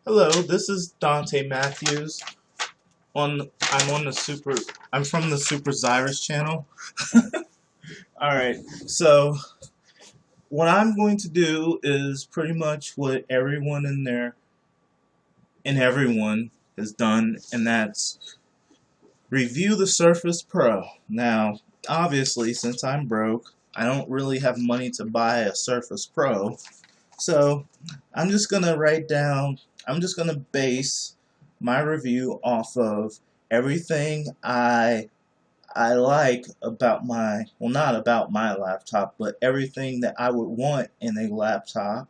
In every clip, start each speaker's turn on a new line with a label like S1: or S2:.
S1: Hello, this is Dante Matthews. I'm on the Super. I'm from the Super Zyrus channel. All right, so what I'm going to do is pretty much what everyone in there and everyone has done, and that's review the Surface Pro. Now, obviously, since I'm broke, I don't really have money to buy a Surface Pro, so I'm just gonna write down. I'm just gonna base my review off of everything I like about my, well, not about my laptop, but everything that I would want in a laptop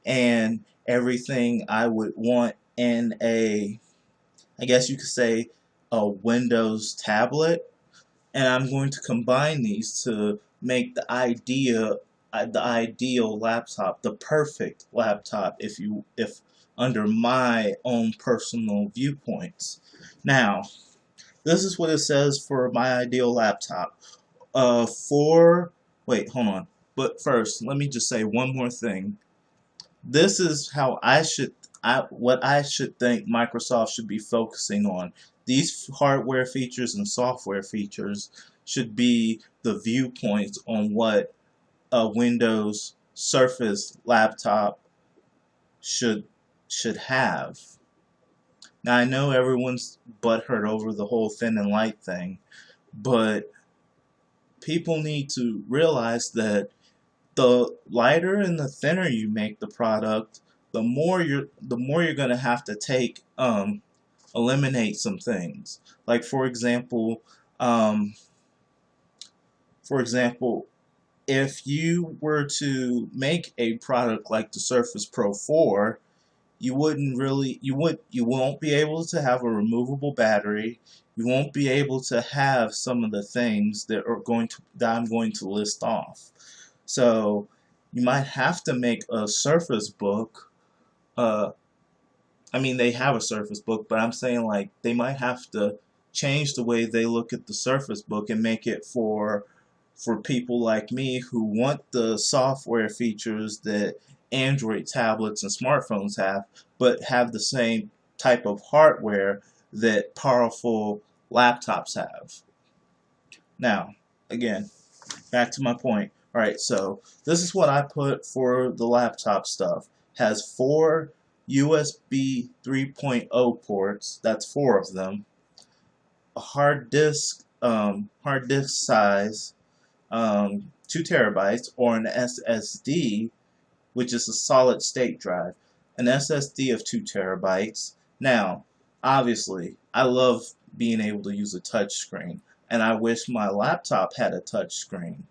S1: and everything I would want in a, I guess you could say, a Windows tablet. And I'm going to combine these to make the ideal laptop, the perfect laptop, if under my own personal viewpoints. Now, this is what it says for my ideal laptop. For wait, hold on. But first, let me just say one more thing. This is how what I should think Microsoft should be focusing on. These hardware features and software features should be the viewpoints on what a Windows Surface laptop should should have. Now I know everyone's butthurt over the whole thin and light thing, but people need to realize that the lighter and the thinner you make the product, the more you're gonna have to take eliminate some things. Like um, for example, if you were to make a product like the Surface Pro 4, you won't be able to have a removable battery. You won't be able to have some of the things that I'm going to list off. So you might have to make a Surface Book. Uh, I mean, they have a Surface Book, but I'm saying like they might have to change the way they look at the Surface Book and make it for people like me who want the software features that Android tablets and smartphones have, but have the same type of hardware that powerful laptops have. Now, again, back to my point. Alright, so this is what I put for the laptop stuff. Has four USB 3.0 ports, that's four of them, a hard disk size 2 terabytes, or an SSD, which is a solid state drive, an SSD of 2 terabytes. Now, obviously, I love being able to use a touch screen, and I wish my laptop had a touch screen.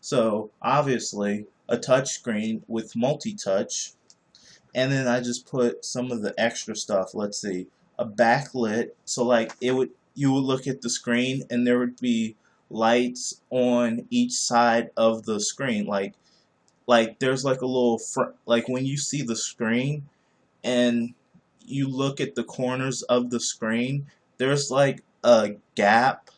S1: So, obviously, a touch screen with multi-touch, and then I just put some of the extra stuff. Let's see, a backlit, so like you would look at the screen and there would be lights on each side of the screen, like there's like a like when you see the screen and you look at the corners of the screen, there's like a gap.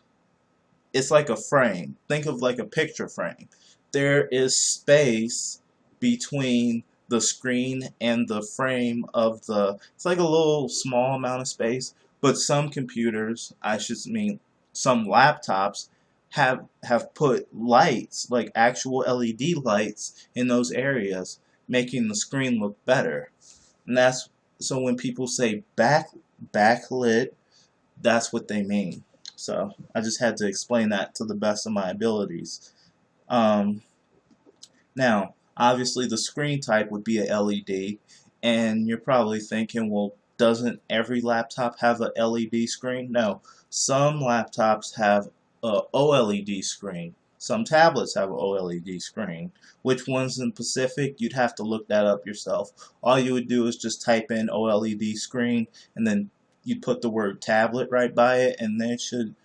S1: It's like a frame. Think of like a picture frame. There is space between the screen and the frame of it's like a little small amount of space, but some computers, I should mean some laptops have put lights, like actual LED lights in those areas, making the screen look better. And that's so when people say backlit, that's what they mean. So I just had to explain that to the best of my abilities. Um, Now, obviously, the screen type would be a LED, and you're probably thinking, well, doesn't every laptop have a LED screen? No, some laptops have a OLED screen. Some tablets have an OLED screen. Which one's in Pacific? You'd have to look that up yourself. All you would do is just type in OLED screen, and then you put the word tablet right by it, and they should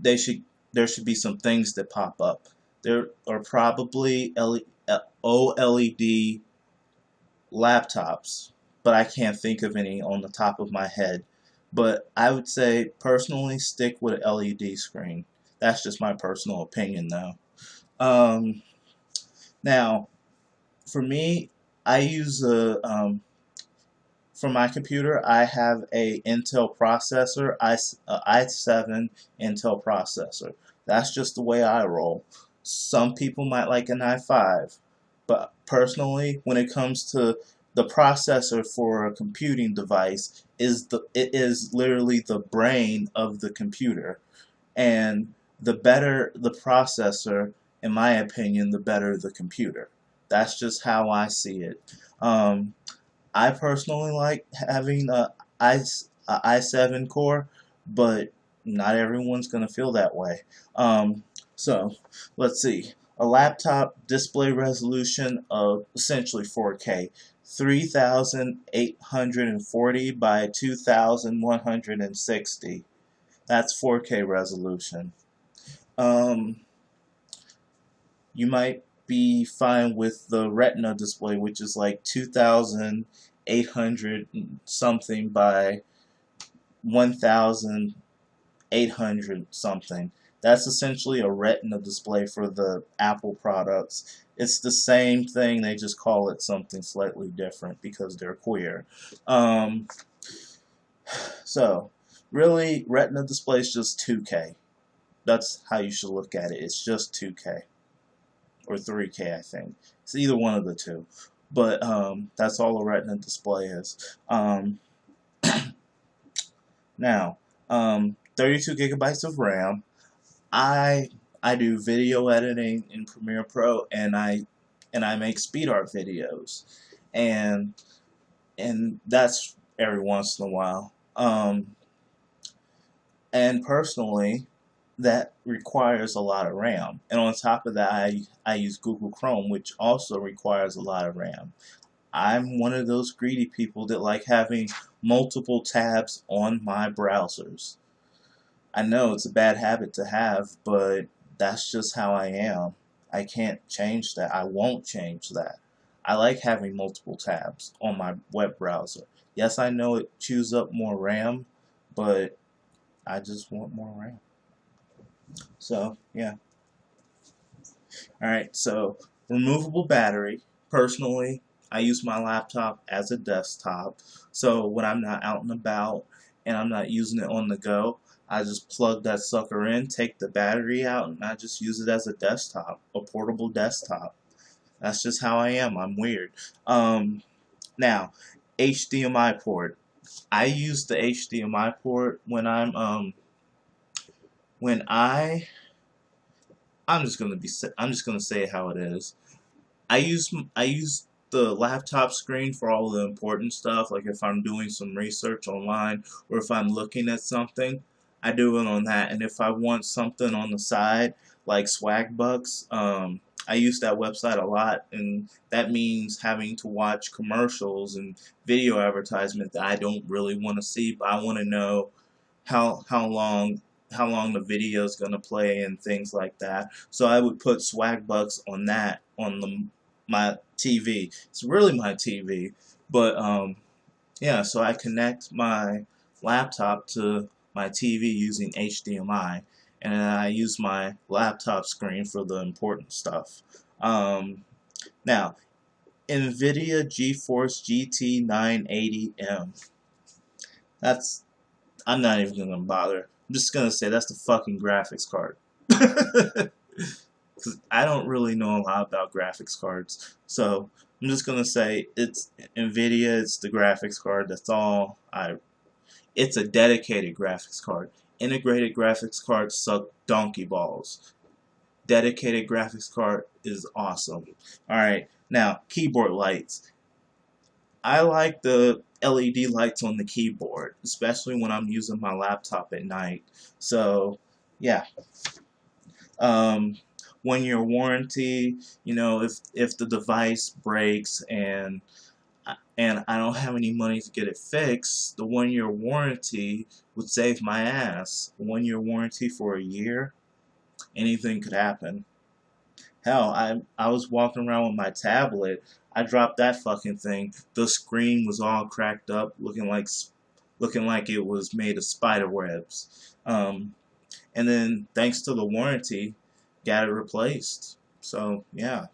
S1: there should be some things that pop up. There are probably OLED laptops, but I can't think of any on the top of my head. But I would say personally stick with an LED screen. That's just my personal opinion though. Um, Now, for me, I use a for my computer, I have a Intel processor, i7 Intel processor. That's just the way I roll. Some people might like an i5, but personally, when it comes to the processor for a computing device, it is literally the brain of the computer, and the better the processor, in my opinion, the better the computer. That's just how I see it. Um, I personally like having a i7 core, but not everyone's going to feel that way. So, let's see. A laptop display resolution of essentially 4K, 3840 by 2160. That's 4K resolution. Um, you might be fine with the Retina display, which is like 2800 something by 1800 something. That's essentially a Retina display for the Apple products. It's the same thing, they just call it something slightly different because they're queer. Um, so, really, Retina display is just 2K. That's how you should look at it. It's just 2K. Or 3K, I think. It's either one of the two. But that's all a Retina display is. Now, 32 gigabytes of RAM. I do video editing in Premiere Pro, and I make speed art videos, and that's every once in a while. And personally, that requires a lot of RAM. And on top of that, I use Google Chrome, which also requires a lot of RAM. I'm one of those greedy people that like having multiple tabs on my browsers. I know it's a bad habit to have, but that's just how I am. I can't change that. I won't change that. I like having multiple tabs on my web browser. Yes, I know it chews up more RAM, but I just want more RAM. So, yeah. Alright, so removable battery. Personally, I use my laptop as a desktop. So when I'm not out and about and I'm not using it on the go, I just plug that sucker in, take the battery out, and I just use it as a desktop, a portable desktop. That's just how I am. I'm weird. Now, HDMI port. I use the HDMI port when I'm just gonna say it how it is. I use the laptop screen for all the important stuff, like if I'm doing some research online or if I'm looking at something, I do it on that. And if I want something on the side, like Swagbucks, I use that website a lot, and that means having to watch commercials and video advertisement that I don't really want to see, but I want to know how how long the video is going to play and things like that. So I would put Swagbucks on that on my TV. It's really my TV, but yeah. So I connect my laptop to my TV using HDMI, and then I use my laptop screen for the important stuff. Now, NVIDIA GeForce GT 980M. That's I'm not even gonna bother. I'm just gonna say that's the fucking graphics card. Because I don't really know a lot about graphics cards, so I'm just gonna say it's NVIDIA. It's the graphics card. That's all. It's a dedicated graphics card. Integrated graphics cards suck donkey balls. Dedicated graphics card is awesome. All right, now keyboard lights. I like the LED lights on the keyboard, especially when I'm using my laptop at night. So, yeah. 1 year warranty. You know, if the device breaks and I don't have any money to get it fixed, the 1 year warranty would save my ass. 1 year warranty for a year, anything could happen. Hell, I was walking around with my tablet. I dropped that fucking thing. The screen was all cracked up, looking like it was made of spider webs. And then thanks to the warranty, got it replaced. So yeah.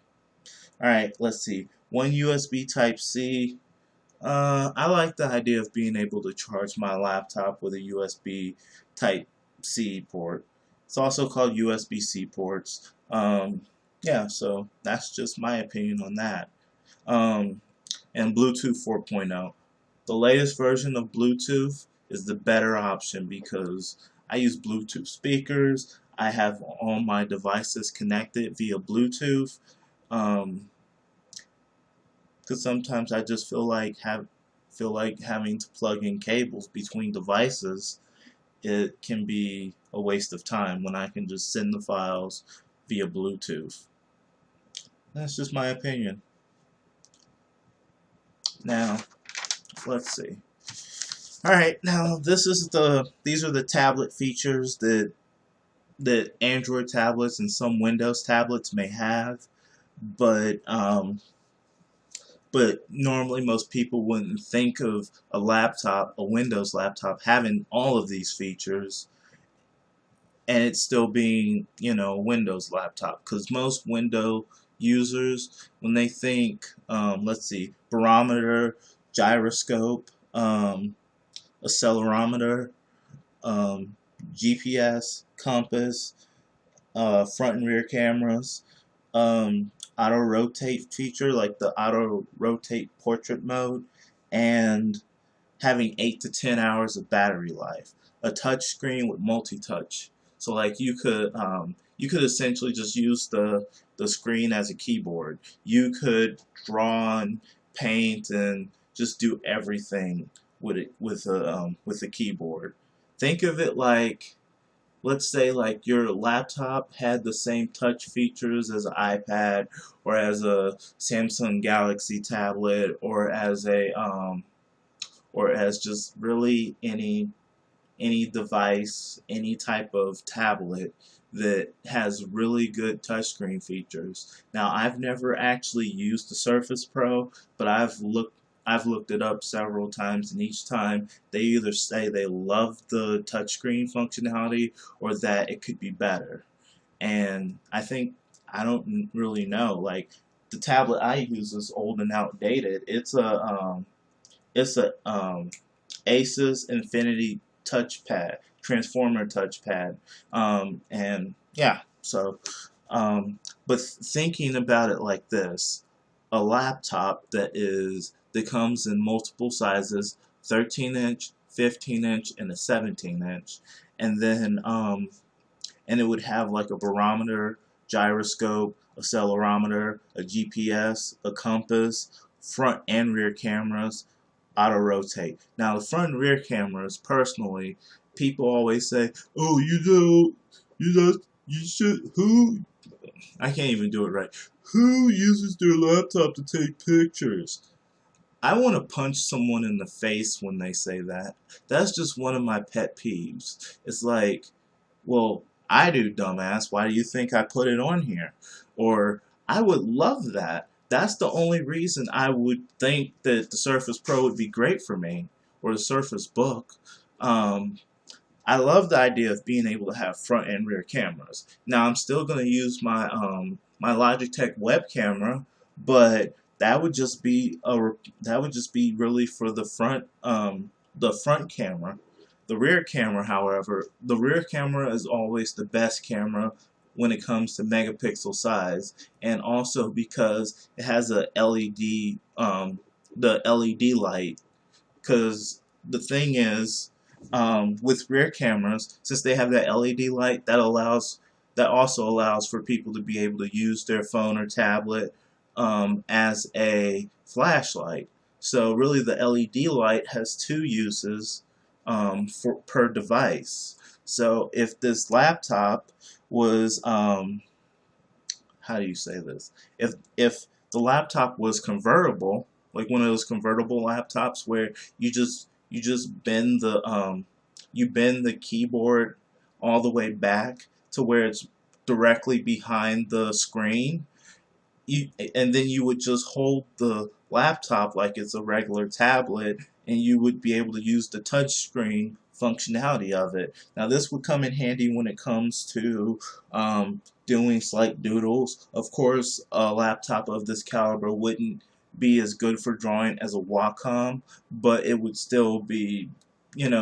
S1: All right, let's see. One USB Type C. I like the idea of being able to charge my laptop with a USB Type C port. It's also called USB-C ports. Yeah, so that's just my opinion on that. Um, and Bluetooth 4.0. The latest version of Bluetooth is the better option because I use Bluetooth speakers. I have all my devices connected via Bluetooth. Um, because sometimes I just feel like having to plug in cables between devices. It can be a waste of time when I can just send the files via Bluetooth. That's just my opinion. Now, let's see. All right, now these are the tablet features that Android tablets and some Windows tablets may have, but normally most people wouldn't think of a Windows laptop, having all of these features, and it's still being, a Windows laptop. Because most Windows users, when they think, let's see, barometer, gyroscope, accelerometer, um, GPS, compass, front and rear cameras, auto rotate feature like the auto rotate portrait mode, and having 8 to 10 hours of battery life. A touch screen with multi-touch. So like you could essentially just use the screen as a keyboard. You could draw and paint and just do everything with it with a keyboard. Think of it like, let's say like your laptop had the same touch features as an iPad or as a Samsung Galaxy tablet or as just really any device, any type of tablet that has really good touchscreen features. Now, I've never actually used the Surface Pro, but I've looked it up several times, and each time they either say they love the touchscreen functionality or that it could be better. And I don't really know. Like the tablet I use is old and outdated. It's a Asus Infinity touchpad, transformer touchpad, and yeah. So, but thinking about it like this, a laptop that comes in multiple sizes, 13-inch, 15-inch, and a 17-inch, and then and it would have like a barometer, gyroscope, accelerometer, a GPS, a compass, front and rear cameras, auto rotate. Now, the front and rear cameras, personally, people always say, "Oh, you should who." I can't even do it right. Who uses their laptop to take pictures? I want to punch someone in the face when they say that. That's just one of my pet peeves. It's like, well, I do, dumbass. Why do you think I put it on here? Or, I would love that. That's the only reason I would think that the Surface Pro would be great for me, or the Surface Book. Um, I love the idea of being able to have front and rear cameras. Now, I'm still going to use my Logitech web camera, but that would just be really for the front camera. The rear camera, however, the rear camera is always the best camera when it comes to megapixel size, and also because it has a the LED light. Because the thing is, with rear cameras, since they have that LED light, that also allows for people to be able to use their phone or tablet as a flashlight. So really, the LED light has two uses per device. So if this laptop was, how do you say this? If the laptop was convertible, like one of those convertible laptops where you just you bend the keyboard all the way back to where it's directly behind the screen, and then you would just hold the laptop like it's a regular tablet, and you would be able to use the touch screen functionality of it. Now, this would come in handy when it comes to doing slight doodles. Of course, a laptop of this caliber wouldn't be as good for drawing as a Wacom, but it would still be,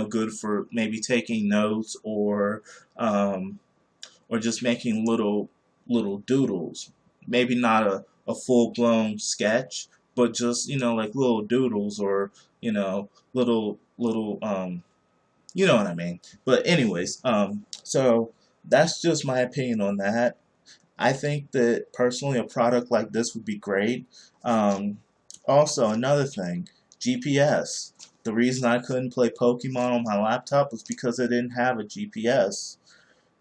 S1: good for maybe taking notes um, or just making little doodles. Maybe not a full blown sketch, but just like little doodles or little you know what I mean. But anyways, so that's just my opinion on that. I think that personally a product like this would be great. Um, Also, another thing, GPS. The reason I couldn't play Pokemon on my laptop was because I didn't have a GPS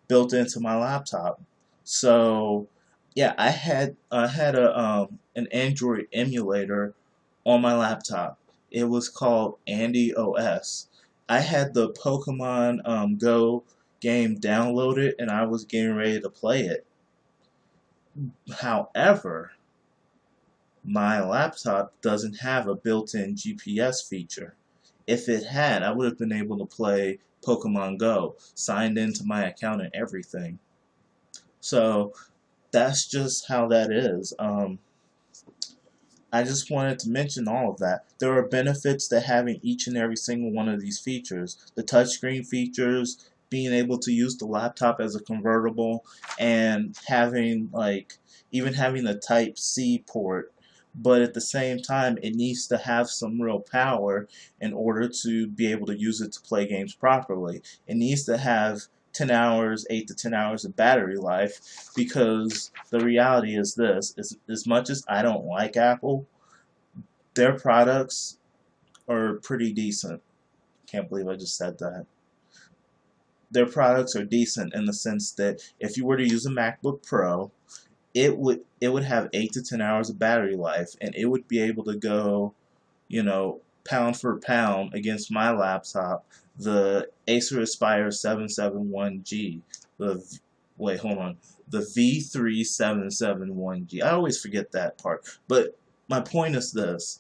S1: built into my laptop. So, yeah, I had an Android emulator on my laptop. It was called Andy OS. I had the Pokemon Go game downloaded and I was getting ready to play it. However, my laptop doesn't have a built-in GPS feature. If it had, I would have been able to play Pokemon Go, signed into my account and everything. So that's just how that is. I just wanted to mention all of that. There are benefits to having each and every single one of these features. The touchscreen features, being able to use the laptop as a convertible, and having even having a Type C port. But at the same time, it needs to have some real power in order to be able to use it to play games properly. It needs to have 10 hours, 8 to 10 hours of battery life, because the reality is this, as much as I don't like Apple, their products are pretty decent. Can't believe I just said that. Their products are decent in the sense that if you were to use a MacBook Pro, it would have 8 to 10 hours of battery life, and it would be able to go, pound for pound against my laptop, the Acer Aspire 771G. Wait, hold on. The V3771G. I always forget that part. But my point is this.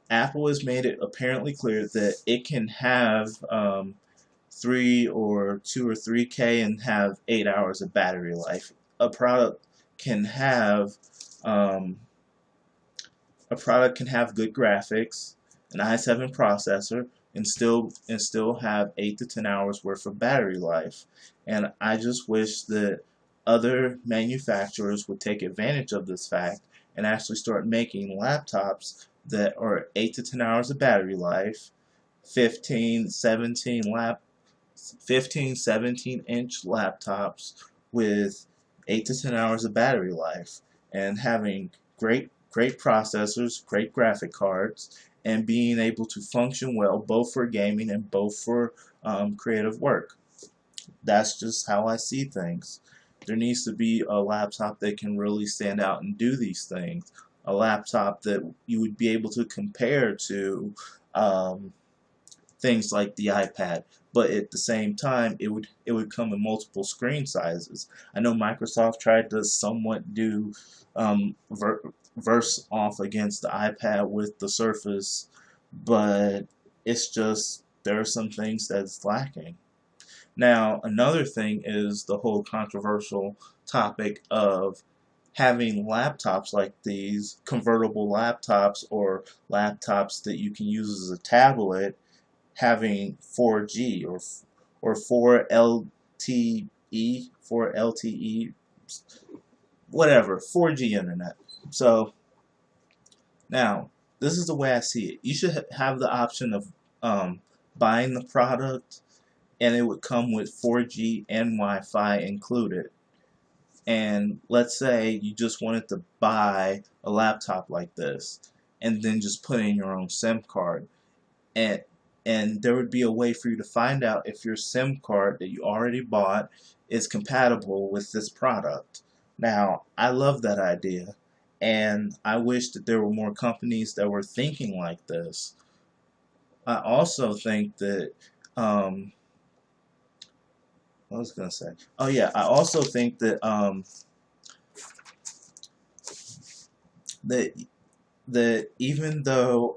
S1: Apple has made it apparently clear that it can have 2 or 3K and have 8 hours of battery life. A product can have um, good graphics, an i7 processor, and still have 8 to 10 hours worth of battery life. And I just wish that other manufacturers would take advantage of this fact and actually start making laptops that are 8 to 10 hours of battery life, 15, 17 lap 15, 17-inch laptops with 8 to 10 hours of battery life, and having great processors, great graphic cards, and being able to function well both for gaming and both for creative work. That's just how I see things. There needs to be a laptop that can really stand out and do these things. A laptop that you would be able to compare to things like the iPad, but at the same time it would come in multiple screen sizes. I know Microsoft tried to somewhat do verse off against the iPad with the Surface, but it's just there are some things that's lacking. Now, another thing is the whole controversial topic of having laptops like these, convertible laptops or laptops that you can use as a tablet, having 4G or 4 LTE, whatever, 4G internet. So now, this is the way I see it. You should have the option of buying the product, and it would come with 4G and Wi-Fi included. And let's say you just wanted to buy a laptop like this, and then just put in your own SIM card, and there would be a way for you to find out if your SIM card that you already bought is compatible with this product. Now, I love that idea, and I wish that there were more companies that were thinking like this. I also think that what was I gonna say? Oh yeah, I also think that that even though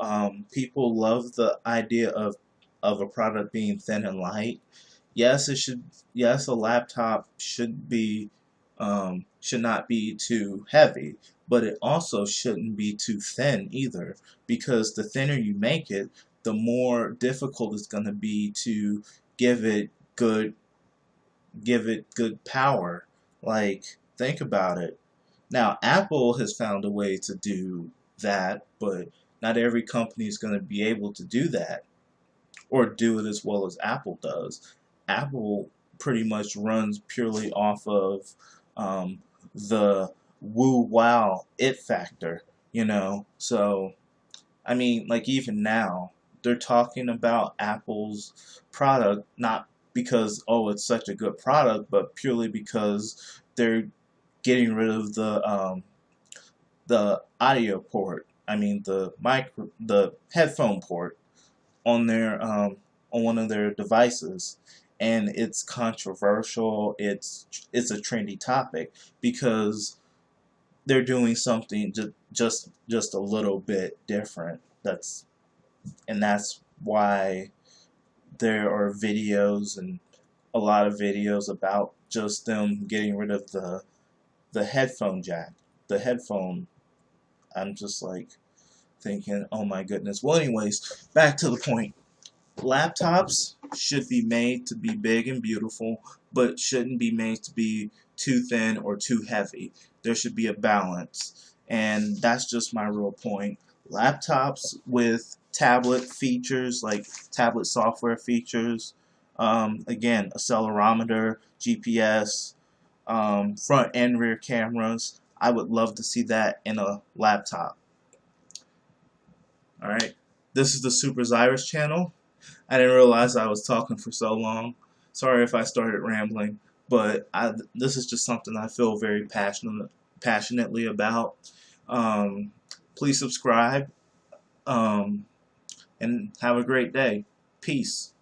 S1: people love the idea of a product being thin and light, yes, a laptop should be should not be too heavy, but it also shouldn't be too thin either, because the thinner you make it, the more difficult it's going to be to give it good power. Like, think about it. Now, Apple has found a way to do that, but not every company is going to be able to do that or do it as well as Apple does. Apple pretty much runs purely off of the woo wow it factor, you know. So, I mean, like even now, they're talking about Apple's product not because, oh, it's such a good product, but purely because they're getting rid of the audio port. I mean, the headphone port on their on one of their devices, and it's controversial. It's a trendy topic because they're doing something just a little bit different. That's why there are videos and a lot of videos about just them getting rid of the headphone jack, the headphone. I'm just like thinking, oh my goodness. Well, anyways, back to the point. Laptops should be made to be big and beautiful, but shouldn't be made to be too thin or too heavy. There should be a balance, and that's just my real point. Laptops with tablet features, like tablet software features, again, accelerometer, GPS, front and rear cameras. I would love to see that in a laptop. Alright, this is the Super Zyrus channel. I didn't realize I was talking for so long. Sorry if I started rambling, but this is just something I feel very passionately about. Please subscribe, and have a great day. Peace.